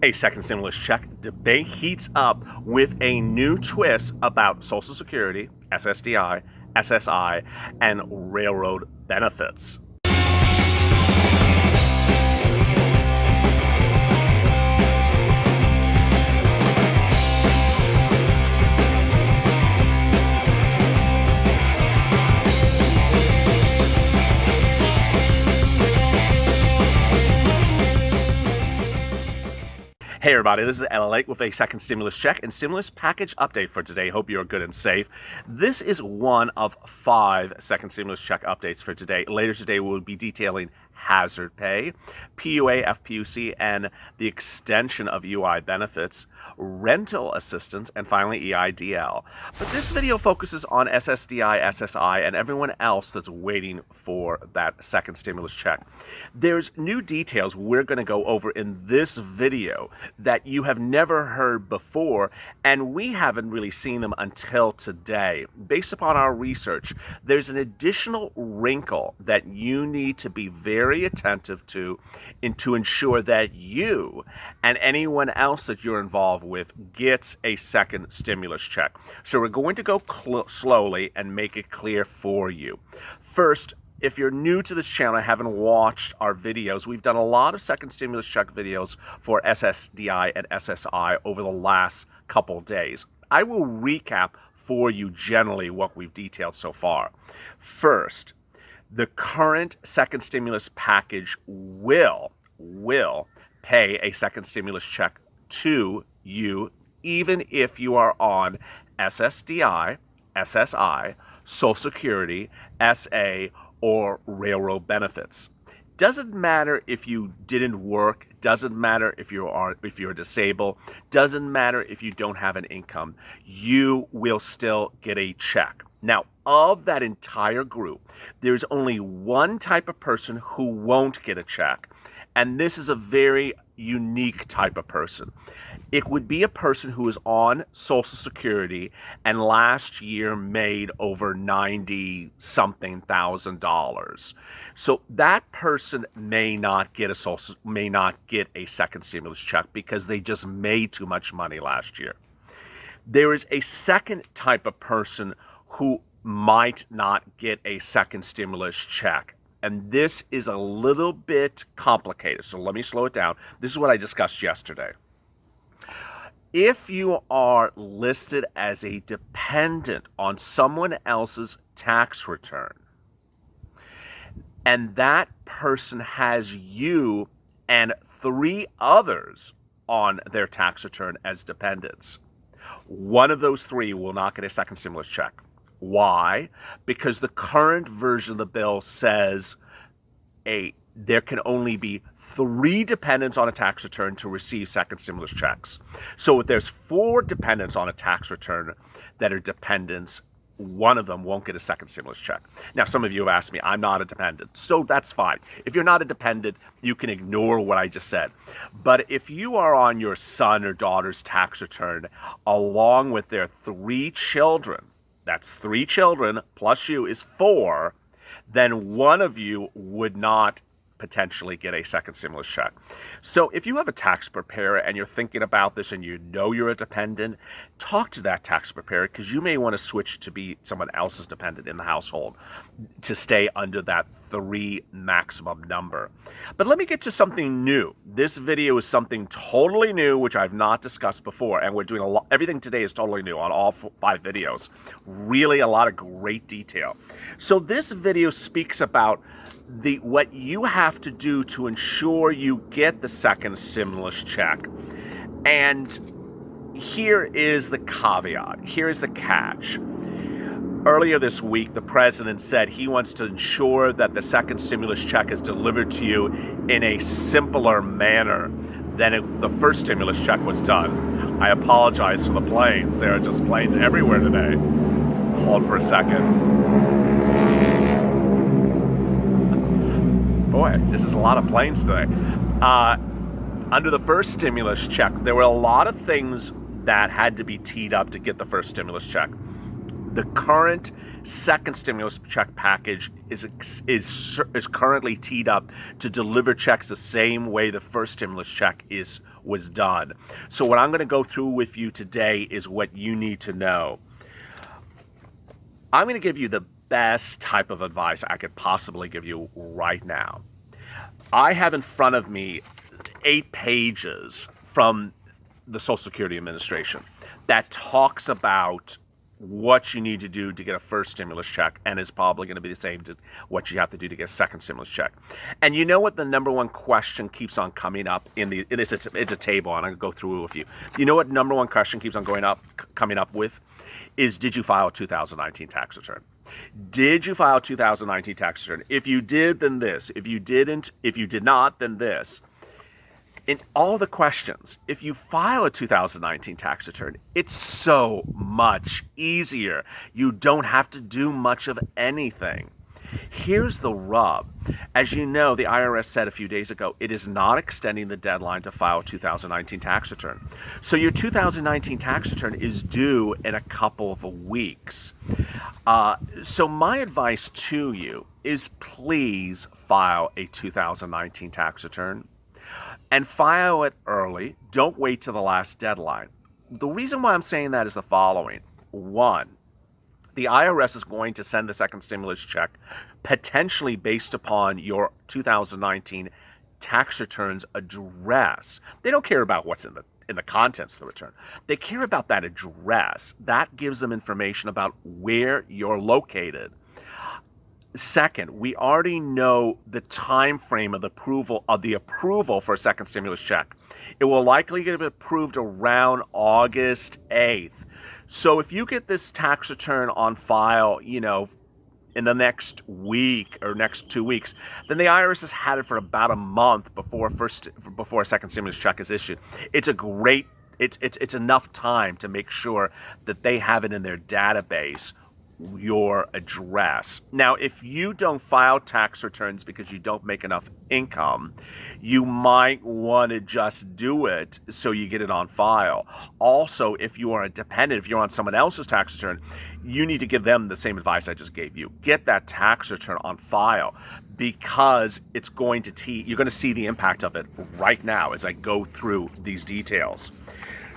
A second stimulus check debate heats up with a new twist about Social Security, SSDI, SSI, and railroad benefits. Hey everybody, this is LALATE with a second stimulus check and stimulus package update for today. Hope you're good and safe. This is one of 5 second stimulus check updates for today. Later today we'll be detailing hazard pay, PUA, FPUC, and the extension of UI benefits, rental assistance, and finally EIDL. But this video focuses on SSDI, SSI, and everyone else that's waiting for that second stimulus check. There's new details we're going to go over in this video that you have never heard before, and we haven't really seen them until today. Based upon our research, there's an additional wrinkle that you need to be very attentive to ensure that you and anyone else that you're involved with gets a second stimulus check. So we're going to go slowly and make it clear for you. First, if you're new to this channel and haven't watched our videos, we've done a lot of second stimulus check videos for SSDI and SSI over the last couple days. I will recap for you generally what we've detailed so far. First, the current second stimulus package will pay a second stimulus check to you even if you are on SSDI, SSI, Social Security, SA, or railroad benefits. Doesn't matter if you didn't work, doesn't matter if you're disabled, doesn't matter if you don't have an income, you will still get a check. Now, of that entire group, there's only one type of person who won't get a check, and this is a very unique type of person. It would be a person who is on Social Security and last year made over $90-something thousand. So that person may not get a second stimulus check because they just made too much money last year. There is a second type of person who might not get a second stimulus check. And this is a little bit complicated, so let me slow it down. This is what I discussed yesterday. If you are listed as a dependent on someone else's tax return, and that person has you and 3 others on their tax return as dependents, one of those 3 will not get a second stimulus check. Why? Because the current version of the bill says there can only be 3 dependents on a tax return to receive second stimulus checks. So if there's 4 dependents on a tax return that are dependents, one of them won't get a second stimulus check. Now, some of you have asked me, I'm not a dependent, so that's fine. If you're not a dependent, you can ignore what I just said. But if you are on your son or daughter's tax return along with their 3 children, that's 3 children plus you is 4, then one of you would not potentially get a second stimulus check. So if you have a tax preparer and you're thinking about this and you know you're a dependent, talk to that tax preparer because you may want to switch to be someone else's dependent in the household to stay under that 3 maximum number. But let me get to something new. This video is something totally new, which I've not discussed before, and we're doing everything today is totally new on all 5 videos. Really a lot of great detail. So this video speaks about what you have to do to ensure you get the second stimulus check. And here is the caveat. Here is the catch. Earlier this week, the president said he wants to ensure that the second stimulus check is delivered to you in a simpler manner than the first stimulus check was done. I apologize for the planes. There are just planes everywhere today. Hold for a second. Boy, this is a lot of planes today. Under the first stimulus check, there were a lot of things that had to be teed up to get the first stimulus check. The current second stimulus check package is currently teed up to deliver checks the same way the first stimulus check was done. So what I'm going to go through with you today is what you need to know. I'm going to give you the best type of advice I could possibly give you right now. I have in front of me 8 pages from the Social Security Administration that talks about what you need to do to get a first stimulus check, and is probably going to be the same to what you have to do to get a second stimulus check. And you know what the number one question keeps on coming up it's a table, and I'm going to go through it with you. You know what number one question keeps on coming up with is, did you file a 2019 tax return? Did you file a 2019 tax return? If you did, then this. If you didn't, if you did not, then this. In all the questions, if you file a 2019 tax return, it's so much easier. You don't have to do much of anything. Here's the rub. As you know, the IRS said a few days ago, it is not extending the deadline to file a 2019 tax return. So your 2019 tax return is due in a couple of weeks. So my advice to you is, please file a 2019 tax return. And file it early. Don't wait till the last deadline. The reason why I'm saying that is the following. 1, the IRS is going to send the second stimulus check potentially based upon your 2019 tax return's address. They don't care about what's in the contents of the return. They care about that address. That gives them information about where you're located. Second, we already know the time frame of the approval for a second stimulus check. It will likely get approved around August 8th. So if you get this tax return on file, in the next week or next 2 weeks, then the IRS has had it for about a month before a second stimulus check is issued. It's enough time to make sure that they have it in their database, your address. Now, if you don't file tax returns because you don't make enough income, you might want to just do it so you get it on file. Also, if you are a dependent, if you're on someone else's tax return, you need to give them the same advice I just gave you. Get that tax return on file, because it's going to you're going to see the impact of it right now as I go through these details.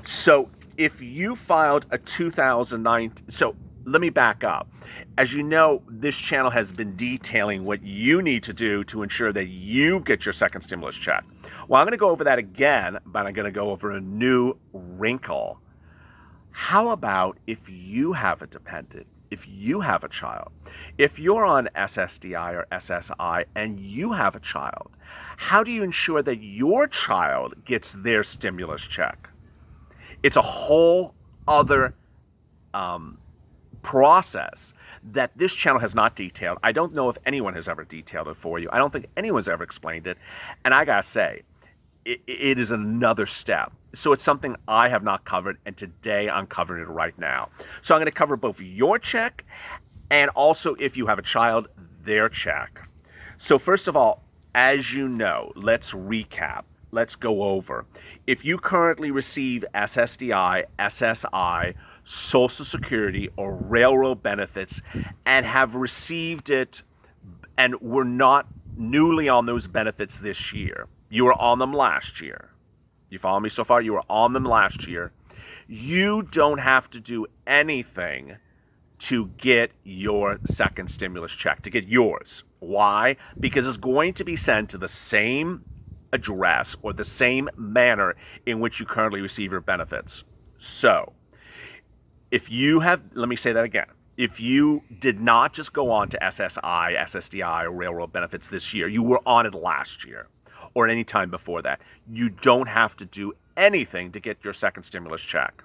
So if you filed a 2009, let me back up. As you know, this channel has been detailing what you need to do to ensure that you get your second stimulus check. Well, I'm going to go over that again, but I'm going to go over a new wrinkle. How about if you have a dependent, if you have a child, if you're on SSDI or SSI and you have a child, how do you ensure that your child gets their stimulus check? It's a whole other process that this channel has not detailed. I don't know if anyone has ever detailed it for you. I don't think anyone's ever explained it. And I gotta say, it is another step. So it's something I have not covered, and today I'm covering it right now. So I'm going to cover both your check and also, if you have a child, their check. So first of all, as you know, let's recap. Let's go over. If you currently receive SSDI, SSI, Social Security, or railroad benefits and have received it and were not newly on those benefits this year, you were on them last year. You follow me so far? You were on them last year. You don't have to do anything to get your second stimulus check, to get yours. Why? Because it's going to be sent to the same address or the same manner in which you currently receive your benefits. So, if you have, let me say that again. If you did not just go on to SSI, SSDI, or railroad benefits this year, you were on it last year or any time before that, you don't have to do anything to get your second stimulus check.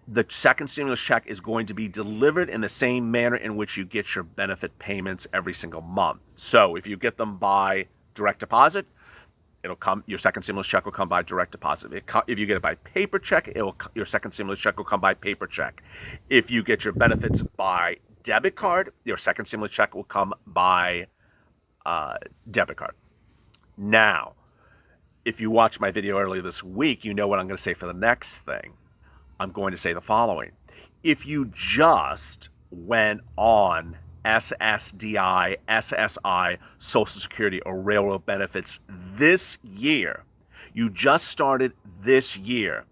The second stimulus check is going to be delivered in the same manner in which you get your benefit payments every single month. So if you get them by direct deposit, it'll come. Your second stimulus check will come by direct deposit. If you get it by paper check, your second stimulus check will come by paper check. If you get your benefits by debit card, your second stimulus check will come by debit card. Now, if you watched my video earlier this week, you know what I'm going to say for the next thing. I'm going to say the following. If you just went on SSDI, SSI, Social Security, or Railroad benefits this year, you just started this year,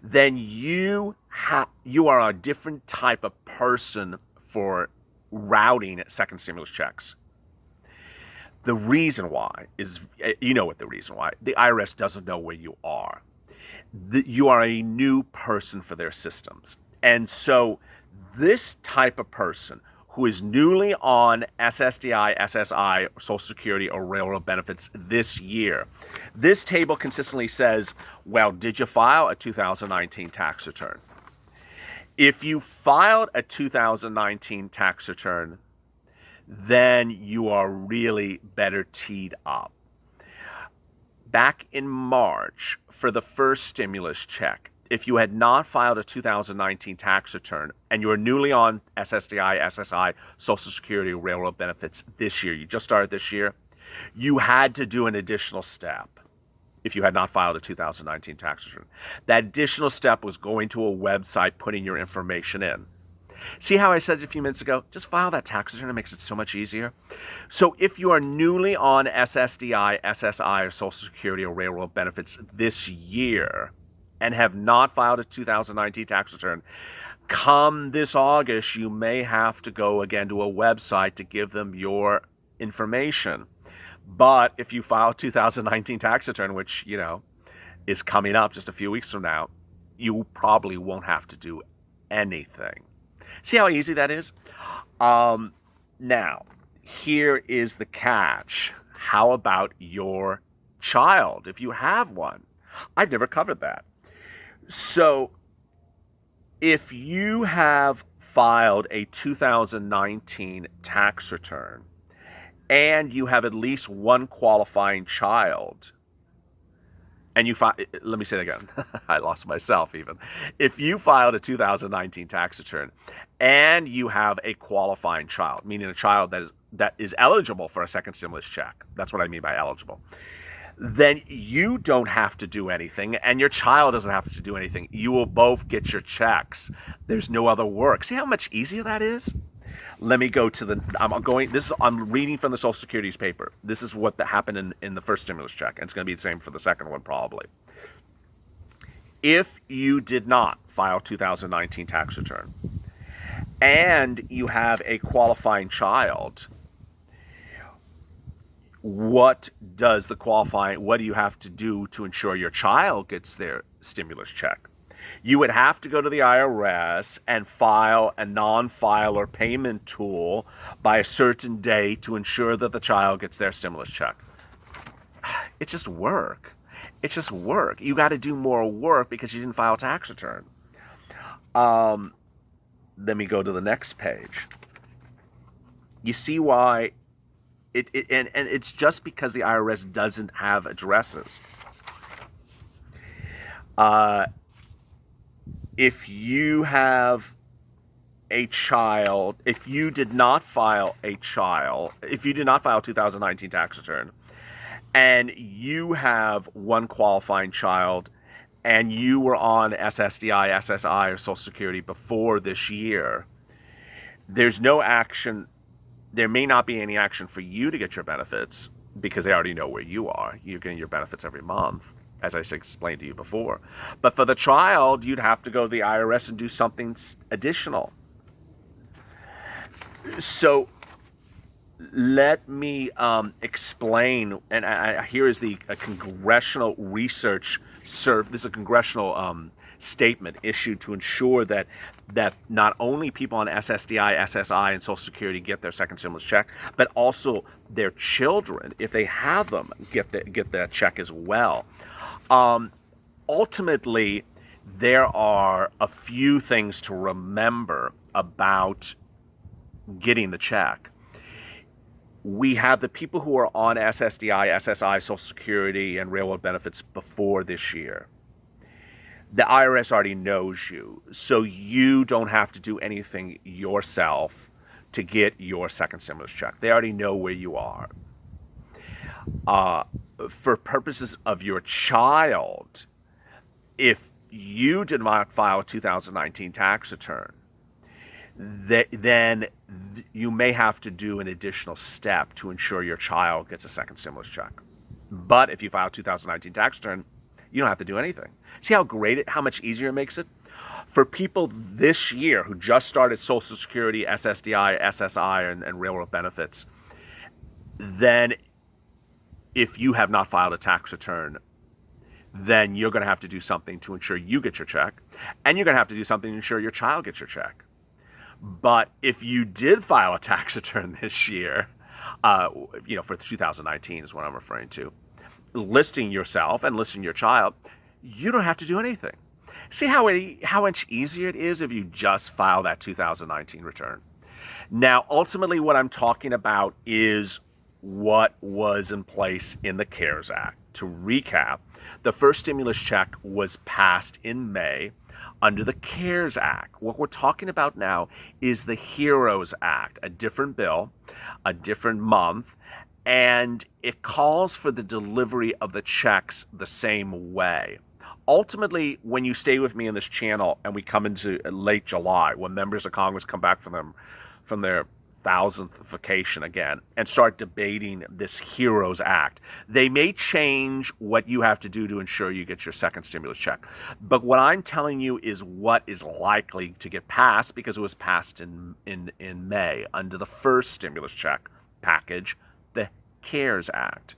then you are a different type of person for routing second stimulus checks. The reason why is, you know what the reason why, the IRS doesn't know where you are. You are a new person for their systems. And so this type of person who is newly on SSDI, SSI, Social Security, or Railroad benefits this year, this table consistently says, well, did you file a 2019 tax return? If you filed a 2019 tax return, then you are really better teed up. Back in March, for the first stimulus check, if you had not filed a 2019 tax return and you were newly on SSDI, SSI, Social Security, Railroad benefits this year, you just started this year, you had to do an additional step if you had not filed a 2019 tax return. That additional step was going to a website, putting your information in. See how I said it a few minutes ago? Just file that tax return. It makes it so much easier. So if you are newly on SSDI, SSI, or Social Security, or Railroad benefits this year and have not filed a 2019 tax return, come this August, you may have to go again to a website to give them your information. But if you file a 2019 tax return, which, you know, is coming up just a few weeks from now, you probably won't have to do anything. See how easy that is? Now, here is the catch. How about your child, if you have one? I've never covered that. So, if you have filed a 2019 tax return and you have at least one qualifying child, and you let me say that again. I lost myself even. If you filed a 2019 tax return and you have a qualifying child, meaning a child that is eligible for a second stimulus check, that's what I mean by eligible, then you don't have to do anything and your child doesn't have to do anything. You will both get your checks. There's no other work. See how much easier that is? Let me go to I'm reading from the Social Security's paper. This is what happened in the first stimulus check, and it's going to be the same for the second one probably. If you did not file 2019 tax return and you have a qualifying child, what do you have to do to ensure your child gets their stimulus check? You would have to go to the IRS and file a non-filer payment tool by a certain day to ensure that the child gets their stimulus check. It's just work. It's just work. You got to do more work because you didn't file a tax return. Let me go to the next page. You see why and it's just because the IRS doesn't have addresses. If you have a child, if you did not file a 2019 tax return, and you have one qualifying child, and you were on SSDI, SSI, or Social Security before this year, there's no action. There may not be any action for you to get your benefits because they already know where you are. You're getting your benefits every month, as I explained to you before. But for the child, you'd have to go to the IRS and do something additional. So let me explain, and here is a congressional research this is a congressional statement issued to ensure that not only people on SSDI, SSI, and Social Security get their second stimulus check, but also their children, if they have them, get that check as well. Ultimately, there are a few things to remember about getting the check. We have the people who are on SSDI, SSI, Social Security, and Railroad benefits before this year. The IRS already knows you, so you don't have to do anything yourself to get your second stimulus check. They already know where you are. For purposes of your child, if you did not file a 2019 tax return then you may have to do an additional step to ensure your child gets a second stimulus check. But if you file 2019 tax return, you don't have to do anything. See how much easier it makes it? For people this year who just started Social Security, SSDI, SSI, and railroad benefits, then if you have not filed a tax return, then you're going to have to do something to ensure you get your check, and you're going to have to do something to ensure your child gets your check. But if you did file a tax return this year, for 2019 is what I'm referring to, listing yourself and listing your child, you don't have to do anything. See how much easier it is if you just file that 2019 return. Now, ultimately, what I'm talking about is what was in place in the CARES Act. To recap, the first stimulus check was passed in May under the CARES Act. What we're talking about now is the HEROES Act, a different bill, a different month, and it calls for the delivery of the checks the same way. Ultimately, when you stay with me in this channel and we come into late July, when members of Congress come back from their 1000th vacation again and start debating this HEROES Act, they may change what you have to do to ensure you get your second stimulus check. But what I'm telling you is what is likely to get passed, because it was passed in May under the first stimulus check package, the CARES Act.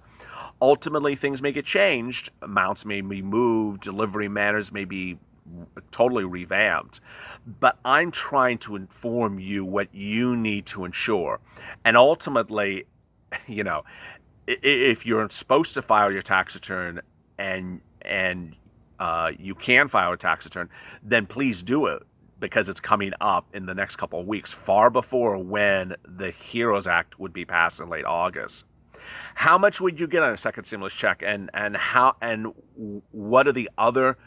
Ultimately, things may get changed. Amounts may be moved. Delivery manners may be totally revamped. But I'm trying to inform you what you need to ensure. And ultimately, if you're supposed to file your tax return and you can file a tax return, then please do it, because it's coming up in the next couple of weeks, far before when the HEROES Act would be passed in late August. How much would you get on a second stimulus check, and what are the other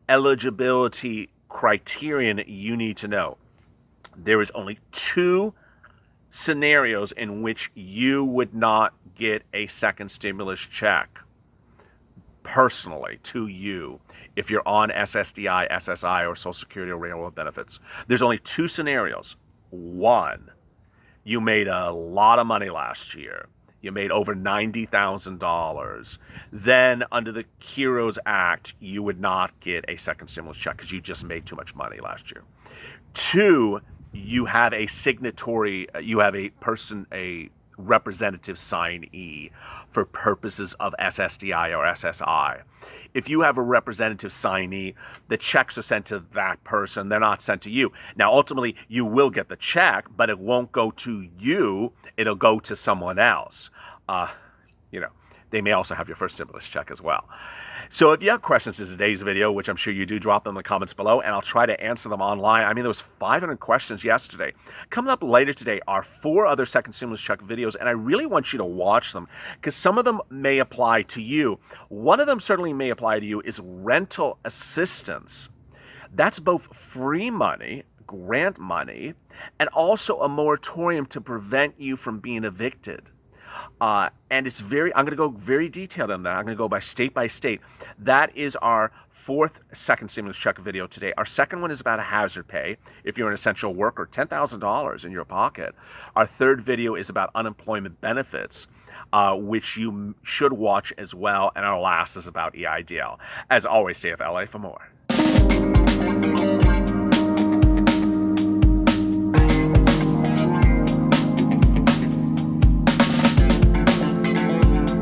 eligibility criterion you need to know? There is only 2 scenarios in which you would not get a second stimulus check personally to you if you're on SSDI, SSI, or Social Security or railroad benefits. There's only 2 scenarios. 1, you made a lot of money last year. You made over $90,000. Then under the HEROES Act, you would not get a second stimulus check because you just made too much money last year. 2, you have a signatory, you have a representative signee for purposes of SSDI or SSI. If you have a representative signee, the checks are sent to that person. They're not sent to you. Now, ultimately, you will get the check, but it won't go to you. It'll go to someone else. They may also have your first stimulus check as well. So if you have questions in today's video, which I'm sure you do, drop them in the comments below, and I'll try to answer them online. I mean, there was 500 questions yesterday. Coming up later today are 4 other second stimulus check videos, and I really want you to watch them because some of them may apply to you. One of them certainly may apply to you is rental assistance. That's both free money, grant money, and also a moratorium to prevent you from being evicted. And it's I'm going to go very detailed on that. I'm going to go by state. That is our 4th second stimulus check video today. Our second one is about a hazard pay. If you're an essential worker, $10,000 in your pocket. Our 3rd video is about unemployment benefits, which you should watch as well. And our last is about EIDL. As always, stay with LA for more.